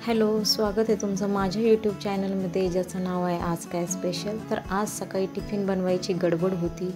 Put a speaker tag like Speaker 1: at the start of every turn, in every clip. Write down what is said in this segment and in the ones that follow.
Speaker 1: Hello, स्वागत आहे तुमचं माझ्या यूट्यूब चॅनलमध्ये, ज्याचं नाव आहे आज काय स्पेशल। तर आज सकाळी टिफिन बनवायची गडबड होती,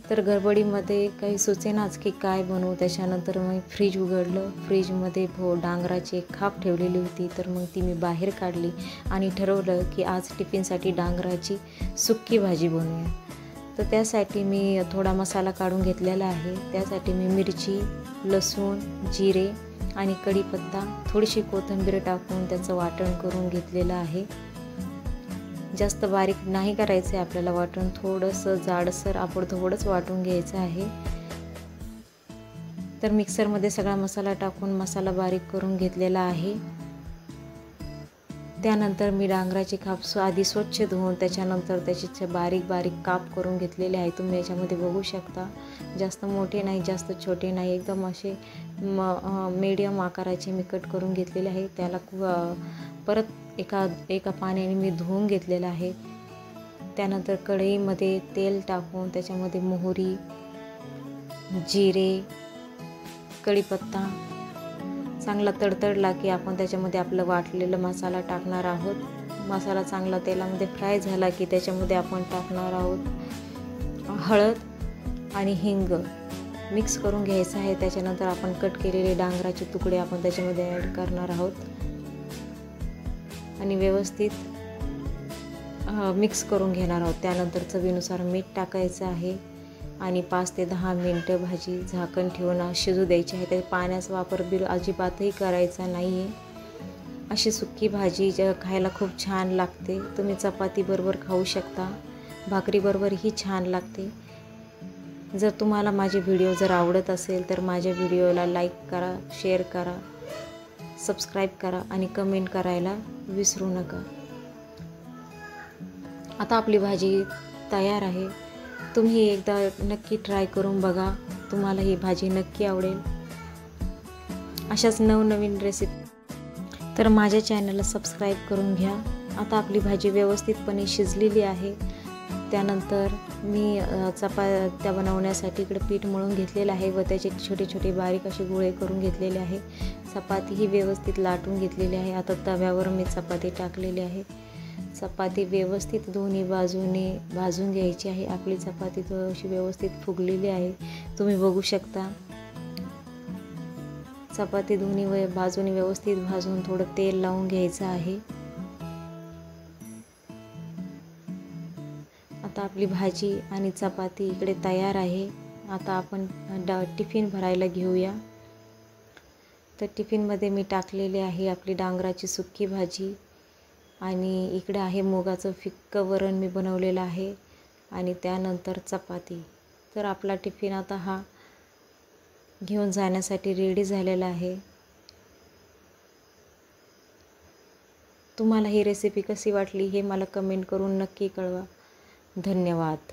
Speaker 1: तर गडबडीमध्ये काही सुचेनाच की काय बनवू। त्याच्यानंतर मी फ्रीज उघडलं, फ्रीजमध्ये डांगराची एक खाप ठेवलेली होती, तर मग ती मी बाहेर काढली आणि ठरवलं की आज टिफिनसाठी डांगराची सुक्की भाजी बनवूया। तर त्यासाठी मी थोडा मसाला काढून घेतलेला आहे। त्यासाठी मी मिरची, लसूण, जिरे आणि कढीपत्ता, थोडीशी कोथिंबीर टाकून त्याचं वाटण करून घेतलेलं आहे। जास्त बारीक नाही करायचं आहे आपल्याला वाटण, थोडंसं जाडसर आपण थोडंच वाटून घ्यायचं आहे। तर मिक्सरमध्ये सगळा मसाला टाकून मसाला बारीक करून घेतलेला आहे। त्यानंतर मी डांगराची खाप आधी स्वच्छ धुवून त्याच्यानंतर त्याचे बारीक बारीक काप करून घेतलेले आहे। तुम्ही याच्यामध्ये बघू शकता, जास्त मोठे नाही जास्त छोटे नाही, एकदम असे मीडियम आकाराचे मी कट करून घेतलेले आहे। त्याला परत एका पाण्याने मी धुवून घेतलेलं आहे। त्यानंतर कढईमध्ये तेल टाकून त्याच्यामध्ये मोहरी, जिरे, कढीपत्ता चांगला तडतडला की आपण त्याच्यामध्ये आपलं वाटलेलं मसाला टाकणार आहोत। मसाला चांगला तेलामध्ये फ्राय झाला की त्याच्यामध्ये आपण टाकणार आहोत हळद आणि हिंग, मिक्स करून घ्यायचं आहे। त्याच्यानंतर आपण कट केलेले डांगराचे तुकडे आपण त्याच्यामध्ये ॲड करणार आहोत आणि व्यवस्थित मिक्स करून घेणार आहोत। त्यानंतर चवीनुसार मीठ टाकायचं आहे आणि 5 ते 10 मिनटं भाजी झाकण ठेवून शिजू द्यायची आहे। त्या पाण्याचा वापर अजिबातही करायचा नाही आहे। अशी सुक्की भाजी खायला खूप छान लागते। तुम्ही चपातीबरोबर खाऊ शकता, भाकरीबरोबरही छान लागते। जर तुम्हाला माझे व्हिडिओ आवडत असेल तर माझ्या व्हिडिओला लाईक करा, शेअर करा, सबस्क्राईब करा आणि कमेंट करायला विसरू नका। आता आपली भाजी तयार आहे। तुम्ही एकदा नक्की ट्राय करून बघा, तुम्हाला ही भाजी नक्की आवडेल। अशाच नवनवीन रेसिपी तर माझ्या चॅनलला सबस्क्राईब करून घ्या। आता आपली भाजी व्यवस्थितपणे शिजलेली आहे। त्यानंतर मी चपात्या बनवण्यासाठी इकडे पीठ मळून घेतलेलं आहे व त्याचे छोटे छोटे बारीक असे गोळे करून घेतलेले आहे। चपाती ही व्यवस्थित लाटून घेतलेली आहे। आता तव्यावर मी चपाती टाकलेली आहे। चपाती व्यवस्थित दोन्ही बाजूने भाजून घ्यायची आहे। आपली चपाती अशी व्यवस्थित फुगलेली आहे, तुम्ही बघू शकता। चपाती दोन्ही बाजूने व्यवस्थित भाजून थोडं तेल लावून घ्यायचं आहे। आता आपली भाजी आणि चपाती इकडे तयार आहे। आता आपण टिफिन भरायला घेऊया। तर टिफिनमध्ये मी टाकलेली आहे आपली डांगराची सुक्की भाजी आणि इकडे आहे मुगाचं फिक्कं वरण मी बनवलेलं आहे आणि त्यानंतर चपाती। तर आपला टिफिन आता हा घेऊन जाण्यासाठी रेडी झालेला आहे। तुम्हाला ही रेसिपी कशी वाटली हे मला कमेंट करून नक्की कळवा। धन्यवाद।